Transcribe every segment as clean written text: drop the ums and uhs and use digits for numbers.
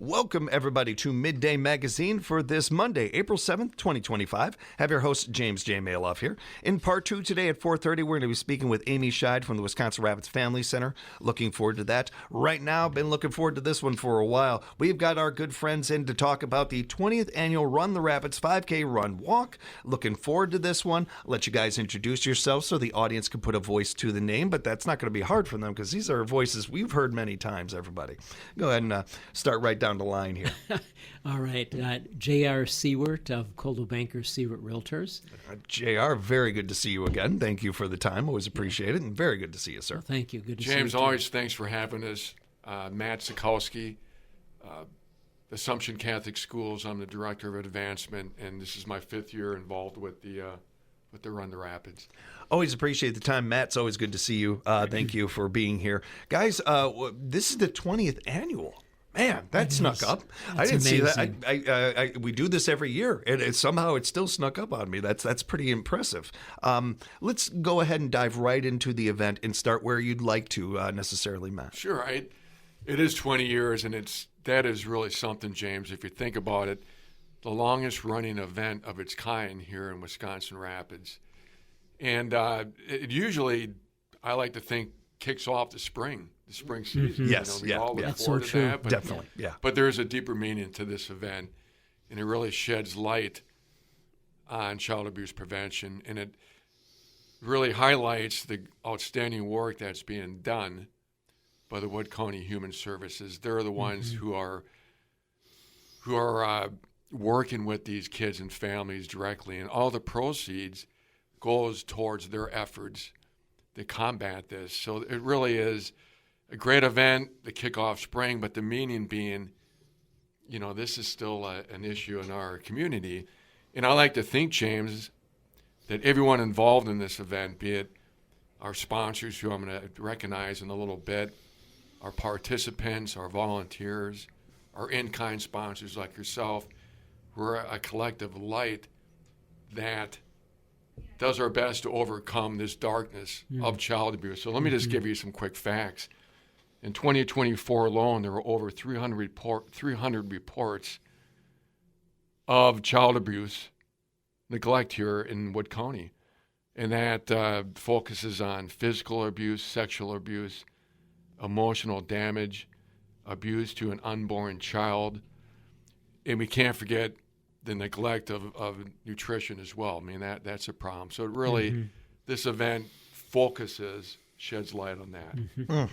Welcome, everybody, to Midday Magazine for this Monday, April 7th, 2025. Have your host, James J. Maloff here. In part two today at 4:30, we're going to be speaking with Amy Scheid from the Wisconsin Rapids Family Center. Looking forward to that. Right now, been looking forward to this one for a while. We've got our good friends in to talk about the 20th annual Run the Rapids 5K Run Walk. Looking forward to this one. I'll let you guys introduce yourselves so the audience can put a voice to the name, but that's not going to be hard for them because these are voices we've heard many times, everybody. Go ahead and start right down the line here. All right. J.R. Seward of Coldwell Banker Seward Realtors. J.R., very good to see you again. Thank you for the time. Always appreciate it. And very good to see you, sir. Well, thank you. Good to see you. James, always thanks for having us. Matt Sikowski, Assumption Catholic Schools. I'm the Director of Advancement, and this is my 5th year involved with the Run the Rapids. Always appreciate the time. Matt's always good to see you. Thank you for being here. Guys, this is the 20th annual. Man, that snuck up. I didn't see that. We do this every year, and somehow it still snuck up on me. That's pretty impressive. Let's go ahead and dive right into the event and start where you'd like to necessarily, Matt. Sure. It is 20 years, and that is really something, James. If you think about it, the longest running event of its kind here in Wisconsin Rapids. And it usually, I like to think, kicks off the spring season. Mm-hmm. Yes, we all look That's forward so to true. that. But, Definitely, yeah. But there's a deeper meaning to this event, and it really sheds light on child abuse prevention, and it really highlights the outstanding work that's being done by the Wood County Human Services. They're the ones who are working with these kids and families directly, and all the proceeds goes towards their efforts to combat this. So it really is a great event, the kickoff spring, but the meaning being, this is still an issue in our community. And I like to think, James, that everyone involved in this event, be it our sponsors, who I'm going to recognize in a little bit, our participants, our volunteers, our in-kind sponsors like yourself, we're a collective light that does our best to overcome this darkness of child abuse. So let me just give you some quick facts. In 2024 alone, there were over 300 reports of child abuse, neglect here in Wood County. And that focuses on physical abuse, sexual abuse, emotional damage, abuse to an unborn child. And we can't forget the neglect of nutrition as well. I mean, that's a problem. So it really, this event sheds light on that.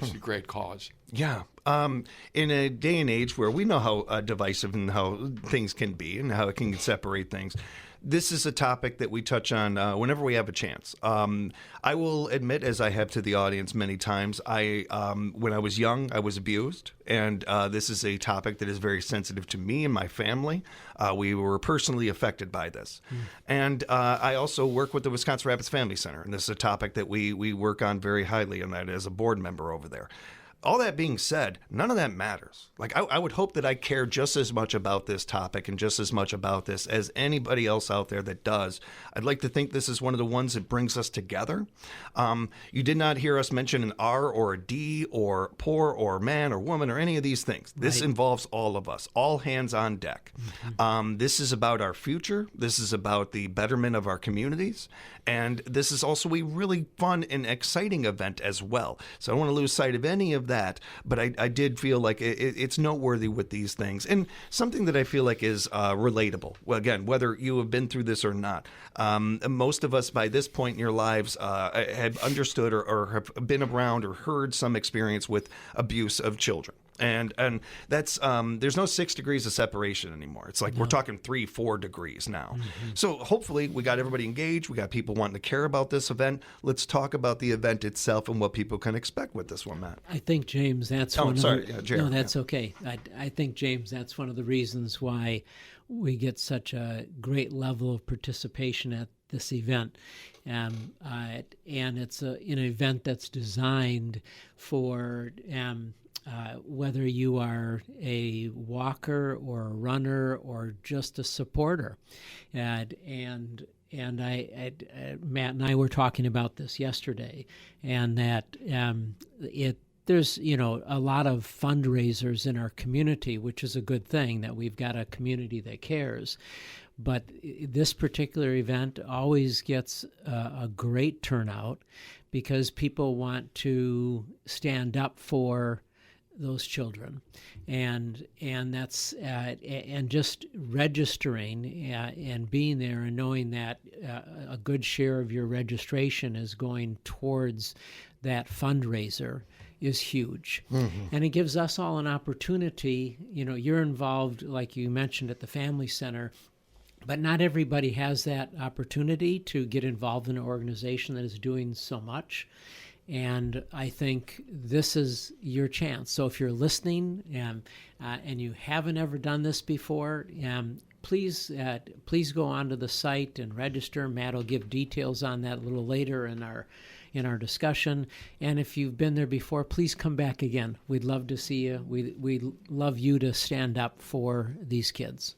It's a great cause. Yeah. In a day and age where we know how divisive and how things can be and how it can separate things, this is a topic that we touch on whenever we have a chance. I will admit, as I have to the audience many times, when I was young, I was abused, and this is a topic that is very sensitive to me and my family. We were personally affected by this. And I also work with the Wisconsin Rapids Family Center, and this is a topic that we work on very highly, and that as a board member over there. All that being said, none of that matters. Like, I would hope that I care just as much about this topic and just as much about this as anybody else out there that does. I'd like to think this is one of the ones that brings us together. You did not hear us mention an R or a D or poor or man or woman or any of these things. This involves all of us, all hands on deck. This is about our future. This is about the betterment of our communities. And this is also a really fun and exciting event as well. So I don't want to lose sight of any of that, but I did feel like it's noteworthy with these things. And something that I feel like is relatable. Well, again, whether you have been through this or not, most of us by this point in your lives have understood or have been around or heard some experience with abuse of children. And that's there's no 6 degrees of separation anymore. It's like we're talking 3-4 degrees now. So hopefully we got everybody engaged. We got people wanting to care about this event. Let's talk about the event itself and what people can expect with this one, Matt. I think, James, that's Jared, that's okay. I think, James, that's one of the reasons why we get such a great level of participation at this event. And it's an event that's designed for whether you are a walker or a runner or just a supporter. And Matt and I were talking about this yesterday, and that there's a lot of fundraisers in our community, which is a good thing that we've got a community that cares. But this particular event always gets a great turnout because people want to stand up for those children, and that's and just registering and being there and knowing that a good share of your registration is going towards that fundraiser is huge. And it gives us all an opportunity. You're involved, like you mentioned, at the Family Center, but not everybody has that opportunity to get involved in an organization that is doing so much. And I think this is your chance. So if you're listening and you haven't ever done this before, please go onto the site and register. Matt will give details on that a little later in our discussion. And if you've been there before, please come back again. We'd love to see you. We'd love you to stand up for these kids.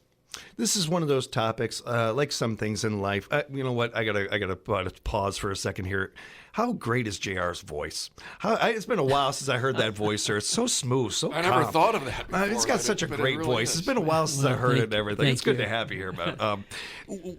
This is one of those topics, like some things in life. You know what? I gotta pause for a second here. How great is JR's voice? It's been a while since I heard that voice, sir. It's so smooth, so I never thought of that before. It's got such a great voice. It's been a while since I heard it and everything. It's good to have you here, man.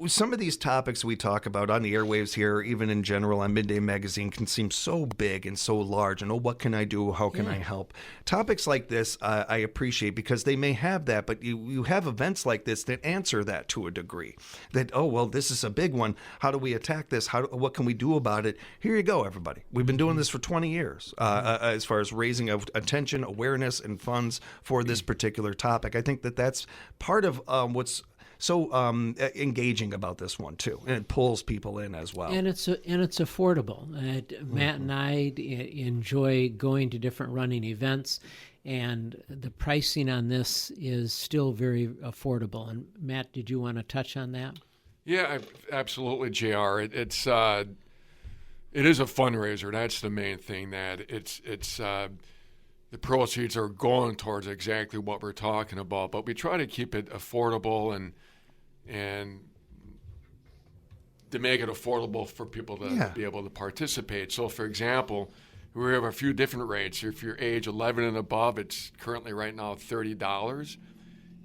Some of these topics we talk about on the airwaves here, even in general on Midday Magazine, can seem so big and so large. And what can I do? How can I help? Topics like this I appreciate because they may have that, but you have events like this that answer that to a degree. That, this is a big one. How do we attack this? What can we do about it? Here you go, everybody. We've been doing this for 20 years as far as raising attention, awareness, and funds for this particular topic. I think that's part of what's so engaging about this one too, and it pulls people in as well. And it's affordable. Matt and I enjoy going to different running events, and the pricing on this is still very affordable. And Matt, did you want to touch on that? Yeah, absolutely, JR. It is a fundraiser. That's the main thing. That it's the proceeds are going towards exactly what we're talking about. But we try to keep it affordable and to make it affordable for people to be able to participate. So, for example, we have a few different rates. If you're age 11 and above, it's currently right now $30.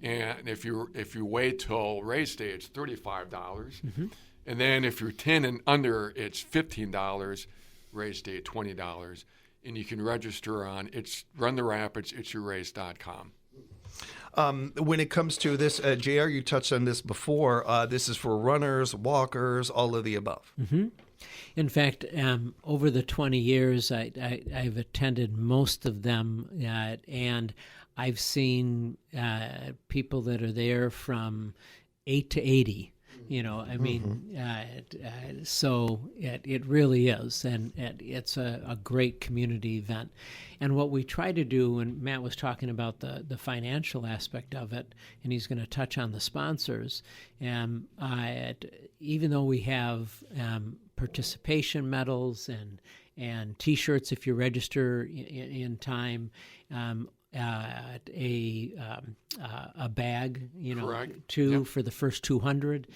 And if you wait till race day, it's $35. Mm-hmm. And then if you're 10 and under, it's $15, race day $20. And you can register on Run the Rapids, itsyourrace.com. When it comes to this, JR, you touched on this before. This is for runners, walkers, all of the above. Mm-hmm. In fact, over the 20 years, I've attended most of them, and I've seen people that are there from 8 to 80. So it really is, and it's a great community event. And what we try to do, and Matt was talking about the financial aspect of it, and he's going to touch on the sponsors. Even though we have participation medals and T-shirts if you register in time, a bag, for the first 200.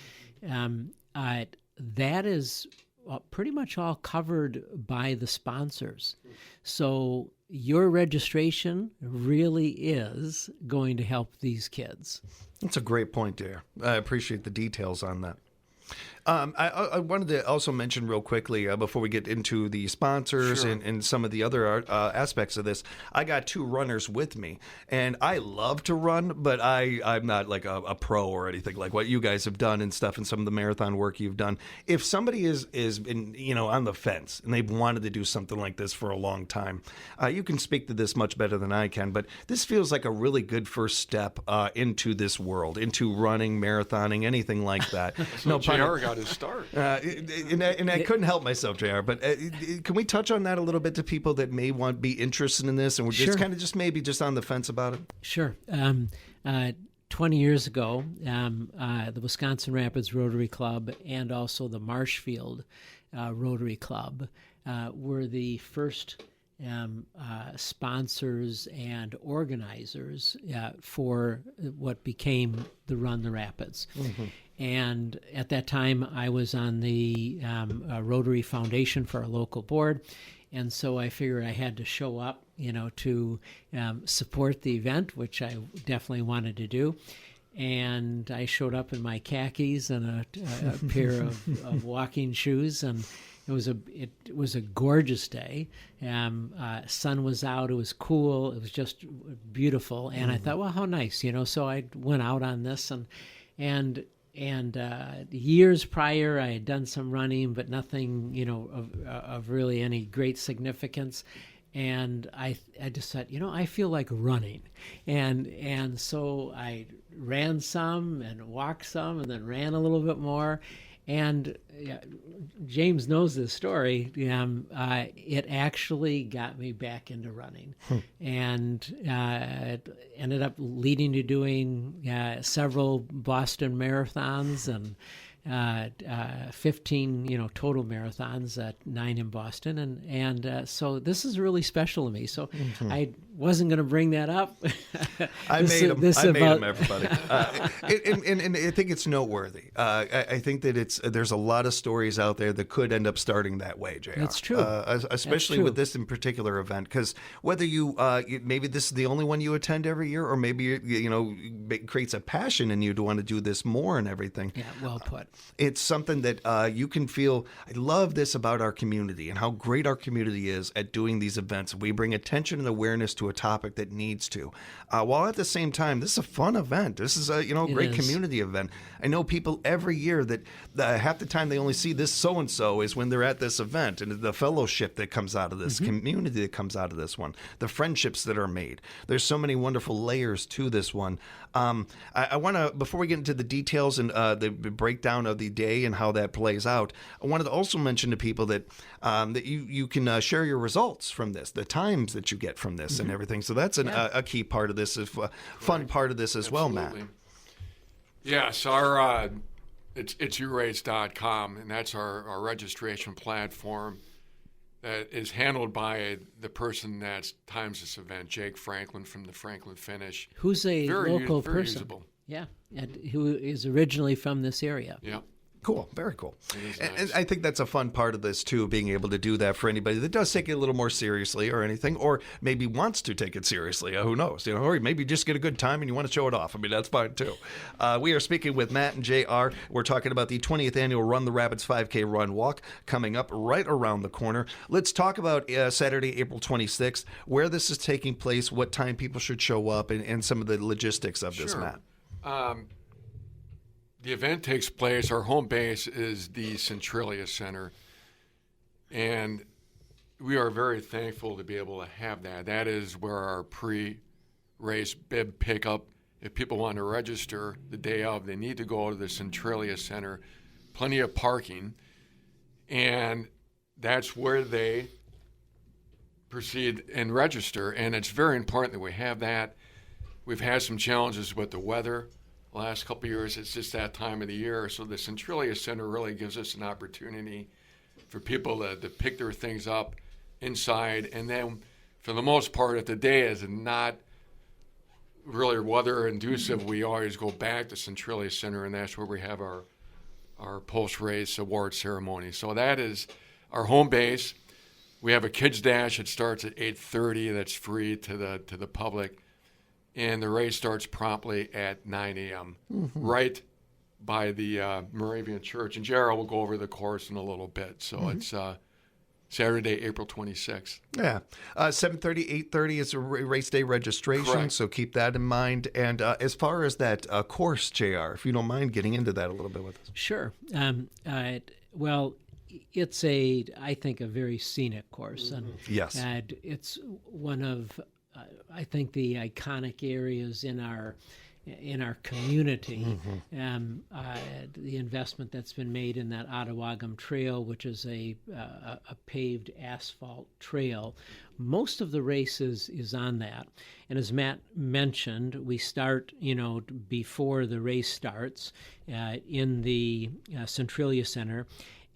That is pretty much all covered by the sponsors. So your registration really is going to help these kids. That's a great point, dear. I appreciate the details on that. I wanted to also mention real quickly before we get into the sponsors and some of the other aspects of this. I got two runners with me, and I love to run, but I'm not like a pro or anything like what you guys have done and stuff and some of the marathon work you've done. If somebody is on the fence and they've wanted to do something like this for a long time, you can speak to this much better than I can, but this feels like a really good first step into this world, into running, marathoning, anything like that. So JR got his start. And I couldn't help myself, JR, but can we touch on that a little bit to people that may be interested in this and we're just kind of maybe on the fence about it? Sure. 20 years ago, the Wisconsin Rapids Rotary Club and also the Marshfield Rotary Club were the first sponsors and organizers for what became the Run the Rapids. Mm-hmm. And at that time, I was on the Rotary Foundation for our local board, and so I figured I had to show up, to support the event, which I definitely wanted to do. And I showed up in my khakis and a pair of walking shoes, and it was a gorgeous day. Sun was out. It was cool. It was just beautiful. And I thought, well, how nice, So I went out on this, and years prior, I had done some running, but nothing, of really any great significance. And I just thought, I feel like running, and so I ran some and walked some, and then ran a little bit more. And James knows this story. It actually got me back into running, and it ended up leading to doing several Boston marathons and 15, total marathons, 9 in Boston, and so this is really special to me. So I wasn't going to bring that up. I made them, everybody. And I think it's noteworthy. I think that there's a lot of stories out there that could end up starting that way, JR. That's true. Especially with this in particular event, because whether maybe this is the only one you attend every year, or maybe it creates a passion in you to want to do this more and everything. Yeah, well put. It's something that you can feel. I love this about our community and how great our community is at doing these events. We bring attention and awareness to a topic that needs to, while at the same time, this is a fun event. This is a great community event. I know people every year that half the time they only see this so-and-so is when they're at this event, and the fellowship that comes out of this, community that comes out of this one, the friendships that are made. There's so many wonderful layers to this one. I want to, before we get into the details and the breakdown of the day and how that plays out, I wanted to also mention to people that you can share your results from this, the times that you get from this and everything. So that's a key part of this, fun part of this as well, Matt. Yes, our it's itsyourrace.com, and that's our registration platform that is handled by the person that times this event, Jake Franklin from the Franklin Finish. Who's a local very person. Usable. Yeah, and who is originally from this area. Yeah. Cool. Very cool. Nice. And I think that's a fun part of this, too, being able to do that for anybody that does take it a little more seriously or anything, or maybe wants to take it seriously. Who knows? Or maybe just get a good time and you want to show it off. I mean, that's fine, too. We are speaking with Matt and JR. We're talking about the 20th annual Run the Rapids 5K Run Walk coming up right around the corner. Let's talk about Saturday, April 26th, where this is taking place, what time people should show up, and some of the logistics of this, Matt. The event takes place, our home base is the Centralia Center, and we are very thankful to be able to have that. That is where our pre-race bib pickup, if people want to register the day of, they need to go to the Centralia Center, plenty of parking, and that's where they proceed and register, and it's very important that we have that. We've had some challenges with the weather. Last couple of years, it's just that time of the year. So the Centralia Center really gives us an opportunity for people to pick their things up inside. And then for the most part, if the day is not really weather inducive, we always go back to Centralia Center, and that's where we have our post-race award ceremony. So that is our home base. We have a kids dash. It starts at 8:30. That's free to the public. And the race starts promptly at 9 a.m., right by the Moravian Church. And Jared will go over the course in a little bit. So it's Saturday, April 26th. Yeah. 7:30, 8:30 is a race day registration, Correct. So keep that in mind. And as far as that course, JR, if you don't mind getting into that a little bit with us. Sure. Well, it's I think, a very scenic course. And Yes. it's one of, I think, the iconic areas in our community. The investment that's been made in that Ottawagham Trail, which is a paved asphalt trail. Most of the race is on that. And as Matt mentioned, we start, before the race starts in the Centralia Center.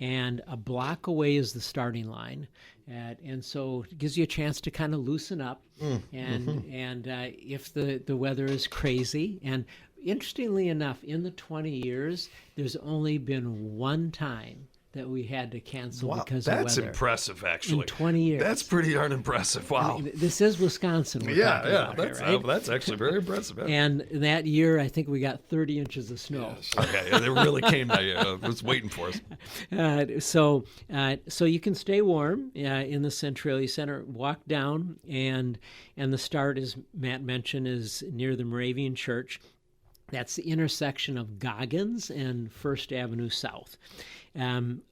And a block away is the starting line. And so it gives you a chance to kind of loosen up. And if the weather is crazy, and interestingly enough, in the 20 years, there's only been one time that we had to cancel Wow, because of that's weather. impressive, actually. In 20 years. That's pretty darn impressive. Wow. This is Wisconsin. We're talking about That's, here, right? that's actually very impressive. Yeah. And that year, I think we got 30 inches of snow. Okay, yeah, they really came to you. It was waiting for us. So you can stay warm in the Centralia Center. Walk down, and the start, as Matt mentioned, is near the Moravian Church. That's the intersection of Goggins and First Avenue South. From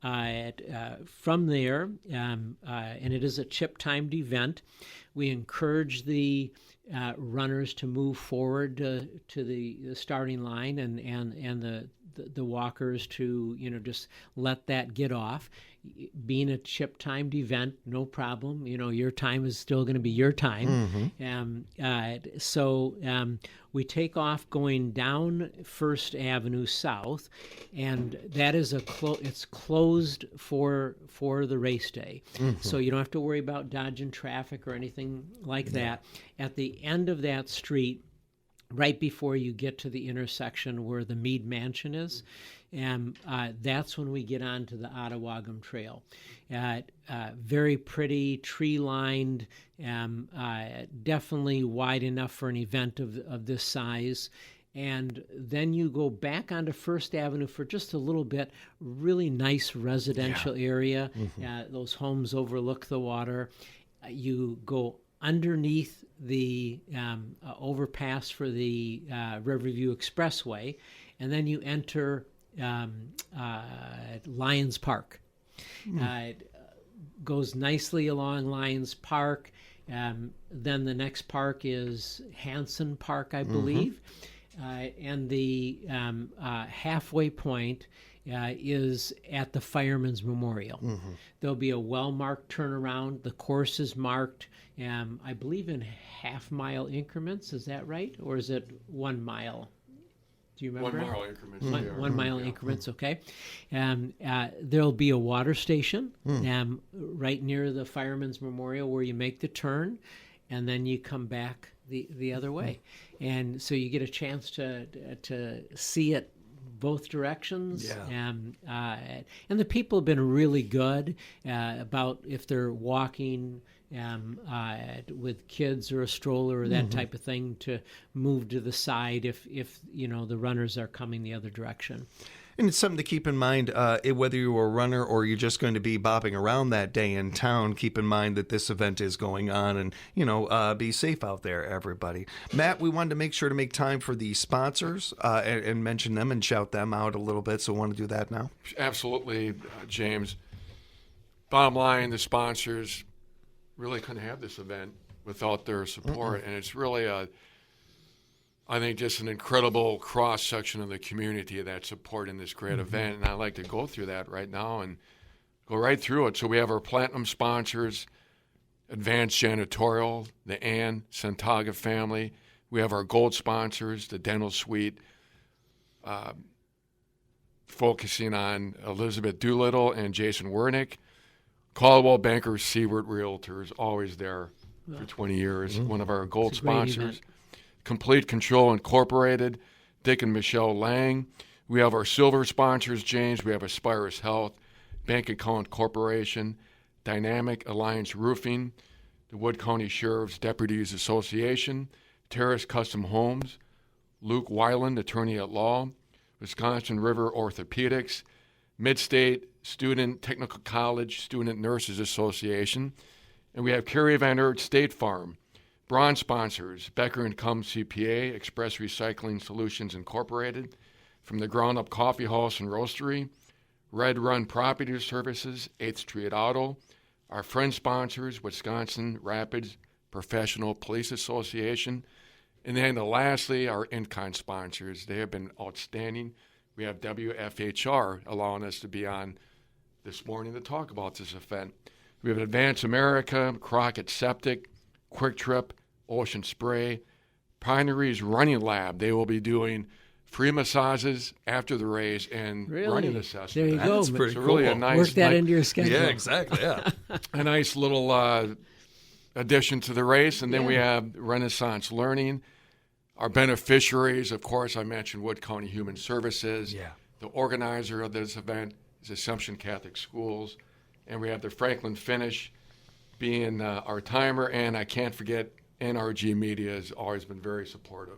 there, and it is a chip-timed event, we encourage the runners to move forward to the starting line, and the walkers to just let that get off. Being a chip-timed event, no problem. Your time is still going to be your time. So we take off going down First Avenue South, and that is it's closed for the race day. So you don't have to worry about dodging traffic or anything like that. At the end of that street, right before you get to the intersection where the Mead Mansion is, and that's when we get onto the Ottawagham Trail. Very pretty, tree-lined, definitely wide enough for an event of this size. And then you go back onto First Avenue for just a little bit. Really nice residential area. Those homes overlook the water. You go underneath the overpass for the Riverview Expressway, and then you enter Lions Park. It goes nicely along Lions Park. Then the next park is Hanson Park, I believe. And the halfway point is at the Fireman's Memorial. There'll be a well-marked turnaround. The course is marked, I believe, in half-mile increments. Is that right? Or is it 1 mile? Do you remember? 1 mile increments. 1 mile increments, okay. There'll be a water station right near the Fireman's Memorial where you make the turn, and then you come back the other way. And so you get a chance to see it both directions. And the people have been really good about if they're walking with kids or a stroller or that type of thing, to move to the side if the runners are coming the other direction. And it's something to keep in mind, whether you're a runner or you're just going to be bopping around that day in town. Keep in mind that this event is going on, and be safe out there, everybody. Matt, we wanted to make sure to make time for the sponsors and mention them and shout them out a little bit. So, we want to do that now. Absolutely, James. Bottom line, the sponsors really couldn't have this event without their support, and it's really I think just an incredible cross-section of the community that's supporting this great event, and I'd like to go through that right now and go right through it. So we have our platinum sponsors, Advanced Janitorial, the Ann Santaga family. We have our gold sponsors, the Dental Suite, focusing on Elizabeth Doolittle and Jason Wernick. Caldwell Banker Seaward Realtors, always there for 20 years, one of our gold sponsors. Complete Control Incorporated, Dick and Michelle Lang. We have our silver sponsors, James. We have Aspirus Health, Bank Account Corporation, Dynamic Alliance Roofing, the Wood County Sheriff's Deputies Association, Terrace Custom Homes, Luke Weiland, Attorney at Law, Wisconsin River Orthopedics, Midstate Student Technical College Student Nurses Association, and we have Kerry Van Ert State Farm. Bronze sponsors, Becker & Cum CPA, Express Recycling Solutions Incorporated, From the Ground Up Coffee House and Roastery, Red Run Property Services, 8th Street Auto, our friend sponsors, Wisconsin Rapids Professional Police Association, and then lastly, our in-kind sponsors. They have been outstanding. We have WFHR allowing us to be on this morning to talk about this event. We have Advance America, Crockett Septic, Quick Trip, Ocean Spray, Pioneers Running Lab. They will be doing free massages after the race and running assessment. There you go. That's pretty so cool. really a nice, Work that into your schedule. Yeah, exactly. Yeah. a nice little addition to the race. And then we have Renaissance Learning. Our beneficiaries, of course, I mentioned Wood County Human Services. Yeah. The organizer of this event, is Assumption Catholic Schools. And we have the Franklin Finish being our timer. And I can't forget NRG Media has always been very supportive.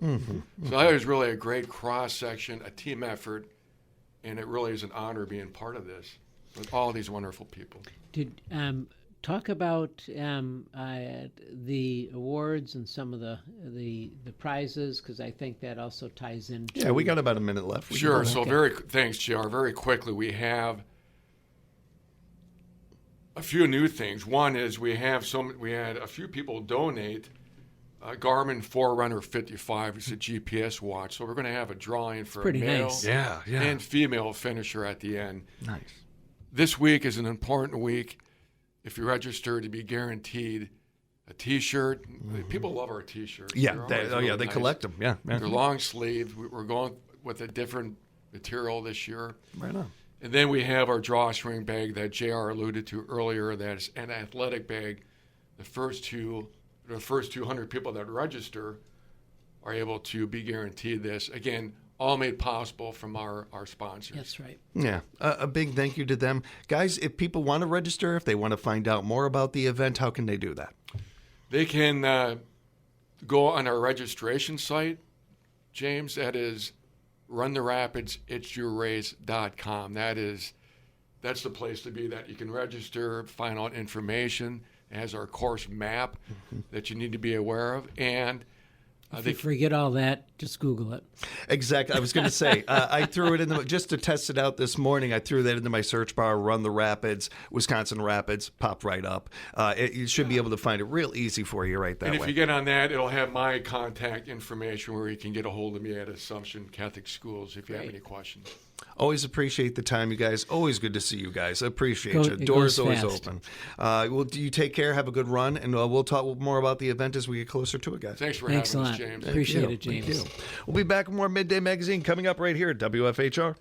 So that was really a great cross-section, a team effort, and it really is an honor being part of this with all these wonderful people. Did talk about the awards and some of the prizes, because I think that also ties into. Yeah, we got about a minute left. We can Sure. go So ahead. thanks, JR. Very quickly, we have a few new things. One is we had a few people donate Garmin Forerunner 55. It's a GPS watch. So we're going to have a drawing for a pretty male nice. Yeah. and female finisher at the end. Nice. This week is an important week. If you register to be guaranteed a T-shirt, people love our T-shirts. Yeah. They're They, always oh, yeah. really They nice. collect them. Yeah. Yeah. They're long sleeved. We're going with a different material this year. Right on. And then we have our drawstring bag that JR alluded to earlier. That's an athletic bag. The first 200 people that register are able to be guaranteed this. Again, all made possible from our sponsors. That's right. Yeah, a big thank you to them. Guys, if people want to register, if they want to find out more about the event, how can they do that? They can go on our registration site, James. That is runtherapidsitsyourrace.com. That's the place to be. That you can register, find out information. It has our course map that you need to be aware of. And If you forget all that, just Google it. Exactly. I was going to say, I threw it in just to test it out this morning. I threw that into my search bar, Run the Rapids, Wisconsin Rapids, popped right up. You should be able to find it real easy for you right that And way. if you get on that, it'll have my contact information where you can get a hold of me at Assumption Catholic Schools if you have Great. any questions. Always appreciate the time, you guys. Always good to see you guys. Appreciate you. It Doors goes always fast. open. Well, you take care. Have a good run, and we'll talk more about the event as we get closer to it, guys. Thanks for Thanks a having lot. us, James. Appreciate Thank it, you. James. Thank you. We'll be back with more Midday Magazine coming up right here at WFHR.